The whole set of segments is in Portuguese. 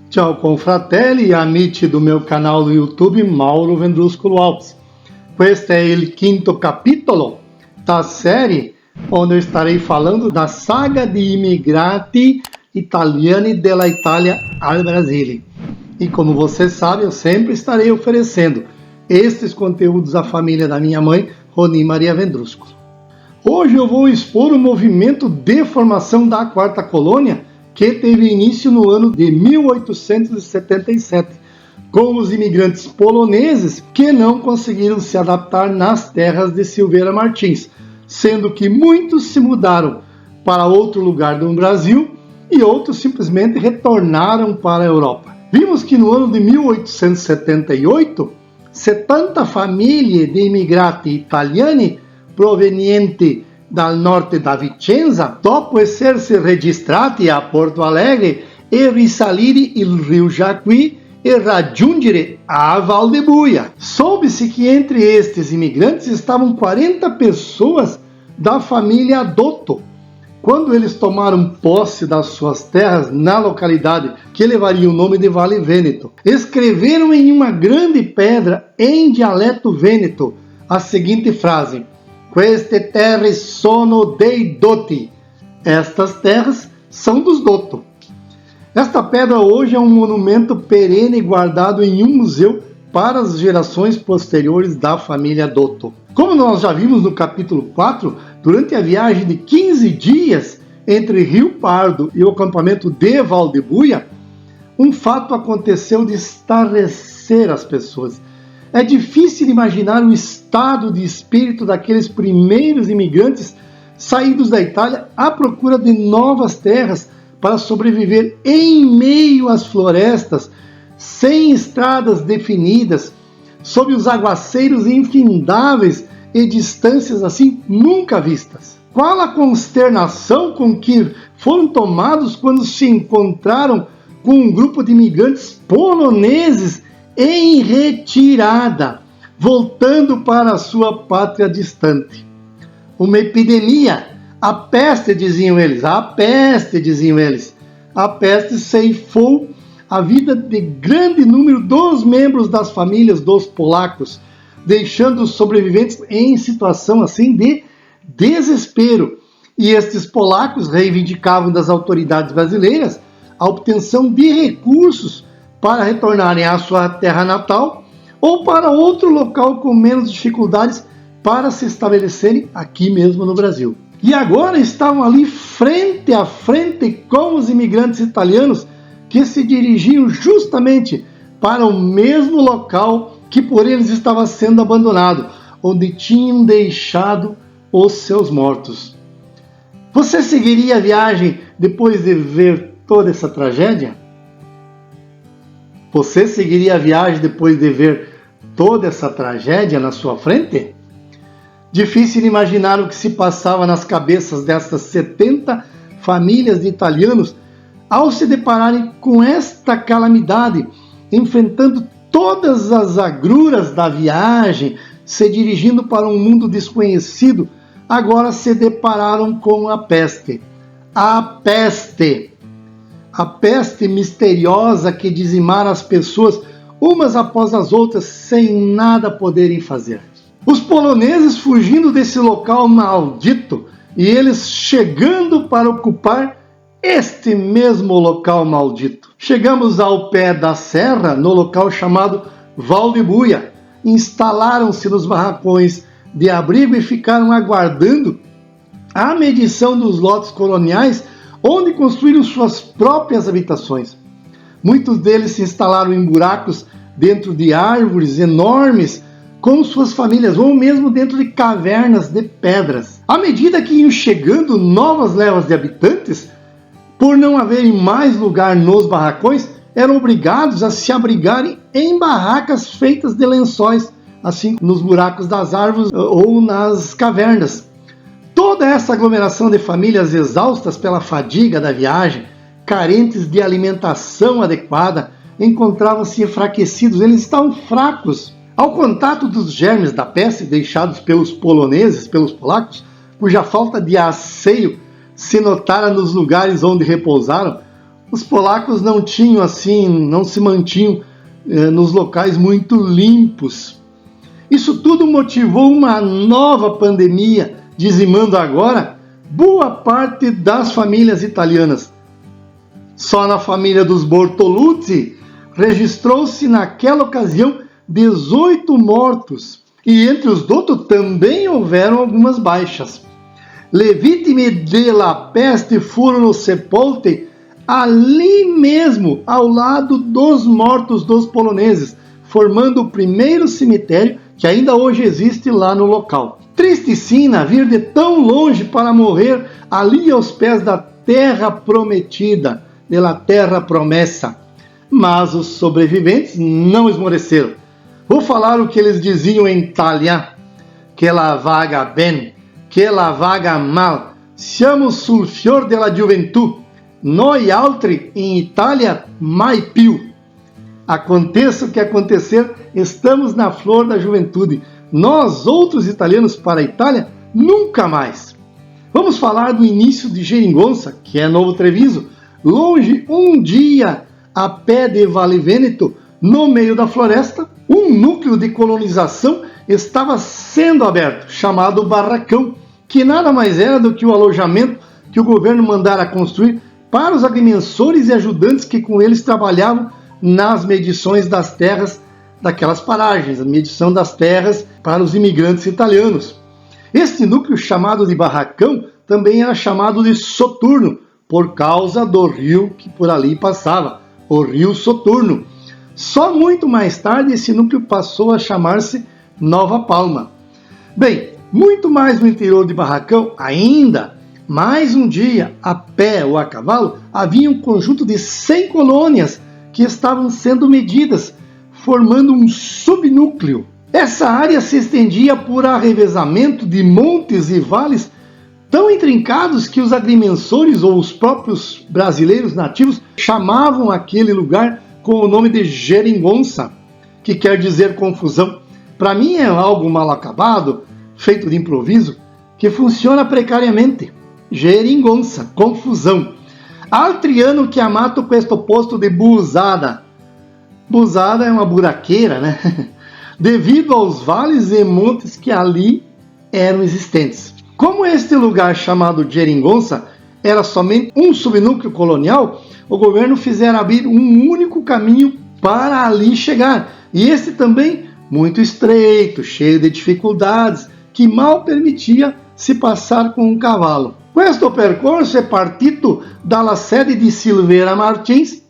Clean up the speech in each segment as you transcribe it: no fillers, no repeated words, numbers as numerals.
Ciao confratelli e amici do meu canal do YouTube Mauro Vendruscolo Alves. Questo è il quinto capitolo da série onde eu estarei falando da saga de immigrati italiani della Italia al Brasile. E como você sabe, eu sempre estarei oferecendo estes conteúdos à família da minha mãe, Roni Maria Vendruscolo. Hoje eu vou expor o movimento de formação da Quarta Colônia, que teve início no ano de 1877, com os imigrantes poloneses que não conseguiram se adaptar nas terras de Silveira Martins, sendo que muitos se mudaram para outro lugar do Brasil e outros simplesmente retornaram para a Europa. Vimos que no ano de 1878, 70 famiglie di immigrati italiani provenienti dal norte da Vicenza, dopo essersi registrati a Porto Alegre e risalire il Rio Jacuí e raggiungere a Val de Buia. Soube-se que entre estes imigrantes estavam 40 pessoas da família Dotto, quando eles tomaram posse das suas terras na localidade que levaria o nome de Vale Vêneto. Escreveram em uma grande pedra, em dialeto vêneto, a seguinte frase: Queste terre sono dei Dotti. Estas terras são dos Dotto. Esta pedra hoje é um monumento perene guardado em um museu para as gerações posteriores da família Dotto. Como nós já vimos no capítulo 4, durante a viagem de 15 dias entre Rio Pardo e o acampamento de Valdebuia, um fato aconteceu de estarrecer as pessoas. É difícil imaginar o estado de espírito daqueles primeiros imigrantes saídos da Itália à procura de novas terras para sobreviver em meio às florestas, sem estradas definidas, sob os aguaceiros infindáveis e distâncias assim nunca vistas. Qual a consternação com que foram tomados quando se encontraram com um grupo de imigrantes poloneses em retirada, voltando para a sua pátria distante. Uma epidemia, a peste, diziam eles, a peste, diziam eles. A peste ceifou a vida de grande número dos membros das famílias dos polacos, deixando os sobreviventes em situação assim de desespero. E estes polacos reivindicavam das autoridades brasileiras a obtenção de recursos para retornarem à sua terra natal ou para outro local com menos dificuldades para se estabelecerem aqui mesmo no Brasil. E agora estavam ali frente a frente com os imigrantes italianos que se dirigiam justamente para o mesmo local que por eles estava sendo abandonado, onde tinham deixado os seus mortos. Você seguiria a viagem depois de ver toda essa tragédia? Você seguiria a viagem depois de ver toda essa tragédia na sua frente? Difícil imaginar o que se passava nas cabeças dessas 70 famílias de italianos ao se depararem com esta calamidade, enfrentando todas as agruras da viagem, se dirigindo para um mundo desconhecido. Agora se depararam com a peste. A peste! A peste misteriosa que dizimara as pessoas umas após as outras sem nada poderem fazer. Os poloneses fugindo desse local maldito e eles chegando para ocupar este mesmo local maldito. Chegamos ao pé da serra, no local chamado Val de Buia. Instalaram-se nos barracões de abrigo e ficaram aguardando a medição dos lotes coloniais, onde construíram suas próprias habitações. Muitos deles se instalaram em buracos dentro de árvores enormes com suas famílias, ou mesmo dentro de cavernas de pedras. À medida que iam chegando novas levas de habitantes, por não haverem mais lugar nos barracões, eram obrigados a se abrigarem em barracas feitas de lençóis, assim nos buracos das árvores ou nas cavernas. Toda essa aglomeração de famílias exaustas pela fadiga da viagem, carentes de alimentação adequada, encontravam-se enfraquecidos, eles estavam fracos. Ao contato dos germes da peste deixados pelos poloneses, pelos polacos, cuja falta de asseio se notara nos lugares onde repousaram, os polacos não se mantinham nos locais muito limpos. Isso tudo motivou uma nova pandemia, dizimando agora boa parte das famílias italianas. Só na família dos Bortoluzzi registrou-se naquela ocasião 18 mortos, e entre os Dotto também houveram algumas baixas. Le vittime della peste furono sepolte ali mesmo, ao lado dos mortos dos poloneses, formando o primeiro cemitério que ainda hoje existe lá no local. Triste sina vir de tão longe para morrer ali aos pés da terra prometida, da terra promessa. Mas os sobreviventes não esmoreceram. Vou falar o que eles diziam em italiano: que la vaga ben, que la vaga mal, siamo sul fior della gioventù, noi altri in Italia mai più. Aconteça o que acontecer, estamos na flor da juventude. Nós, outros italianos para a Itália, nunca mais. Vamos falar do início de Geringonça, que é Novo Treviso, longe um dia a pé de Vale Vêneto, no meio da floresta, um núcleo de colonização estava sendo aberto, chamado Barracão, que nada mais era do que o alojamento que o governo mandara construir para os agrimensores e ajudantes que com eles trabalhavam nas medições das terras daquelas paragens, a medição das terras para os imigrantes italianos. Este núcleo, chamado de Barracão, também era chamado de Soturno, por causa do rio que por ali passava, o rio Soturno. Só muito mais tarde esse núcleo passou a chamar-se Nova Palma. Bem, muito mais no interior de Barracão, ainda mais um dia, a pé ou a cavalo, havia um conjunto de 100 colônias que estavam sendo medidas, formando um subnúcleo. Essa área se estendia por arrevezamento de montes e vales tão intrincados que os agrimensores ou os próprios brasileiros nativos chamavam aquele lugar com o nome de Geringonça, que quer dizer confusão. Para mim é algo mal acabado, feito de improviso, que funciona precariamente. Geringonça, confusão. Altri hanno chiamato questo posto de Busada. Busada é uma buraqueira, né? Devido aos vales e montes que ali eram existentes. Como este lugar chamado Geringonça era somente um subnúcleo colonial, o governo fizera abrir um único caminho para ali chegar. E este também muito estreito, cheio de dificuldades, que mal permitia se passar com um cavalo. Questo percorso é partito dalla sede di Silveira Martins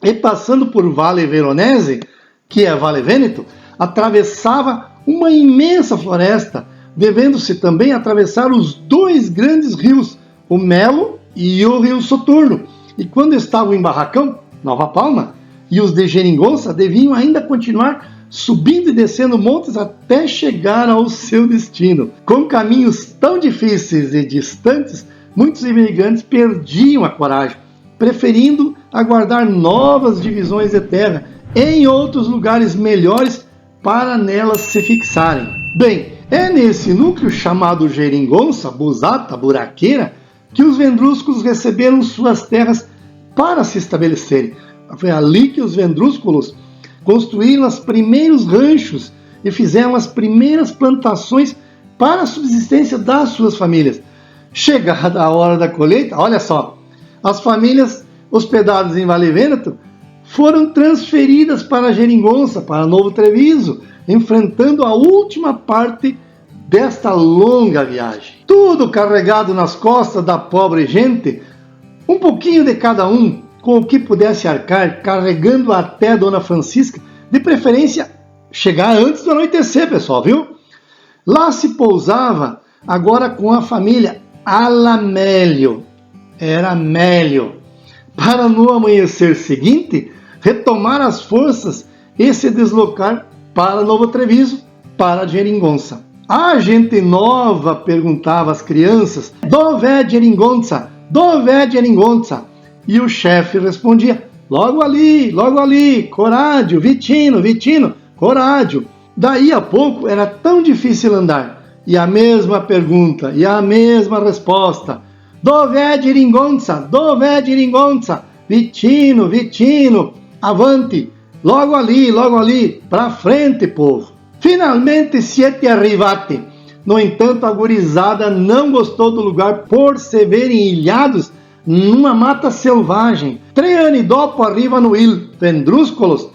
e passando por Vale Veronese, que é Vale Vêneto, atravessava uma imensa floresta, devendo-se também atravessar os dois grandes rios, o Melo e o rio Soturno. E quando estavam em Barracão, Nova Palma, e os de Geringonça deviam ainda continuar subindo e descendo montes até chegar ao seu destino. Com caminhos tão difíceis e distantes, muitos imigrantes perdiam a coragem, preferindo aguardar novas divisões de terra em outros lugares melhores para nelas se fixarem. Bem, é nesse núcleo chamado Geringonça, Busata, Buraqueira, que os vendrúsculos receberam suas terras para se estabelecerem. Foi ali que os vendrúsculos construíram os primeiros ranchos e fizeram as primeiras plantações para a subsistência das suas famílias. Chegada a hora da colheita, olha só, as famílias hospedadas em Vale Vêneto foram transferidas para Geringonça, para Novo Treviso, enfrentando a última parte desta longa viagem. Tudo carregado nas costas da pobre gente, um pouquinho de cada um, com o que pudesse arcar, carregando até Dona Francisca, de preferência chegar antes do anoitecer, pessoal, viu? Lá se pousava agora com a família Alamélio, era Mélio, para no amanhecer seguinte retomar as forças e se deslocar para Novo Treviso, para Geringonça. A gente nova perguntava às crianças: dov'è Geringonça? Dov'è Geringonça? E o chefe respondia: logo ali, coraggio, Vitino, Vitino, coraggio. Daí a pouco era tão difícil andar E a mesma pergunta, e a mesma resposta. Dov'è Geringonça? Dov'è Geringonça? Vicino, vicino, avanti, logo ali, pra frente, povo. Finalmente siete arrivati. No entanto, a gurizada não gostou do lugar por se verem ilhados numa mata selvagem. 3 anni dopo arrivano il Vendrúsculos.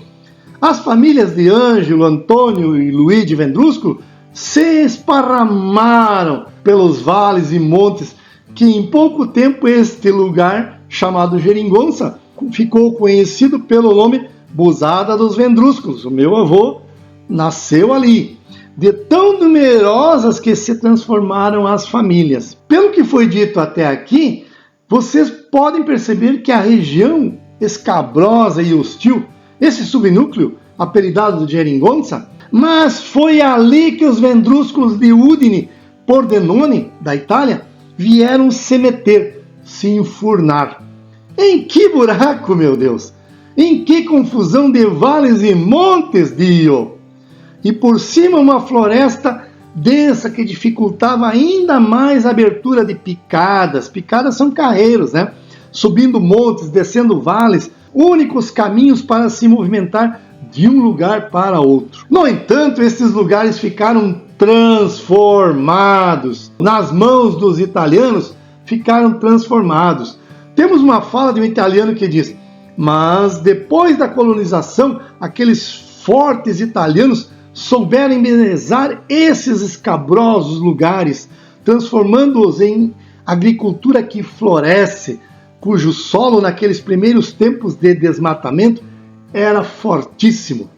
As famílias de Ângelo, Antônio e Luigi Vendrúsculo se esparramaram pelos vales e montes que em pouco tempo este lugar, chamado Geringonça, ficou conhecido pelo nome Busada dos Vendrúsculos. O meu avô nasceu ali. De tão numerosas que se transformaram as famílias. Pelo que foi dito até aqui, vocês podem perceber que a região escabrosa e hostil, esse subnúcleo, apelidado de Geringonça, mas foi ali que os Vendrúsculos de Udine, Pordenone, da Itália, vieram se meter, se enfurnar. Em que buraco, meu Deus! Em que confusão de vales e montes, Dio! E por cima uma floresta densa que dificultava ainda mais a abertura de picadas. Picadas são carreiros, né? Subindo montes, descendo vales, únicos caminhos para se movimentar de um lugar para outro. No entanto, esses lugares ficaram transformados. Nas mãos dos italianos, ficaram transformados. Temos uma fala de um italiano que diz: mas depois da colonização, aqueles fortes italianos souberam embelezar esses escabrosos lugares, transformando-os em agricultura que floresce, cujo solo naqueles primeiros tempos de desmatamento era fortíssimo.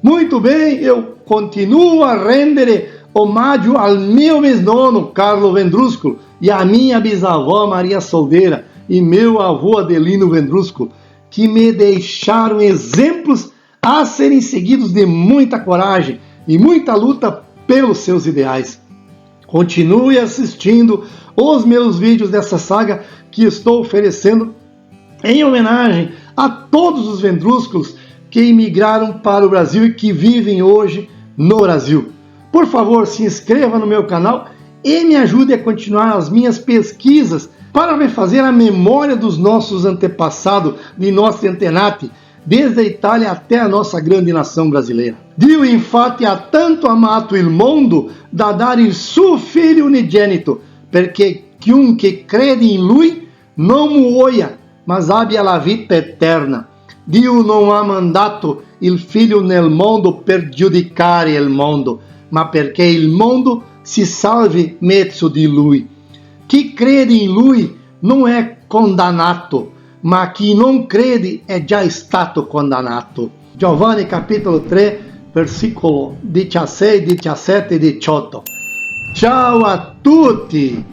Muito bem, eu continuo a rendere omaggio ao meu bisnono Carlo Vendrúsculo e à minha bisavó Maria Soldeira e meu avô Adelino Vendrúsculo, que me deixaram exemplos a serem seguidos de muita coragem e muita luta pelos seus ideais. Continue assistindo os meus vídeos dessa saga que estou oferecendo em homenagem a todos os Vendrúsculos que imigraram para o Brasil e que vivem hoje no Brasil. Por favor, se inscreva no meu canal e me ajude a continuar as minhas pesquisas para refazer a memória dos nossos antepassados, de nostri antenati, desde a Itália até a nossa grande nação brasileira. Dio infatti ha tanto amato il mondo da dare il suo figlio unigenito, perché chiunque crede in lui non muoia, mas abbia la vita eterna. Dio non ha mandato il figlio nel mondo per giudicare il mondo, ma perché il mondo si salvi mezzo di lui. Chi crede in lui non è condannato, ma chi non crede è già stato condannato. Giovanni capitolo 3, versicolo 16, 17 e 18. Ciao a tutti!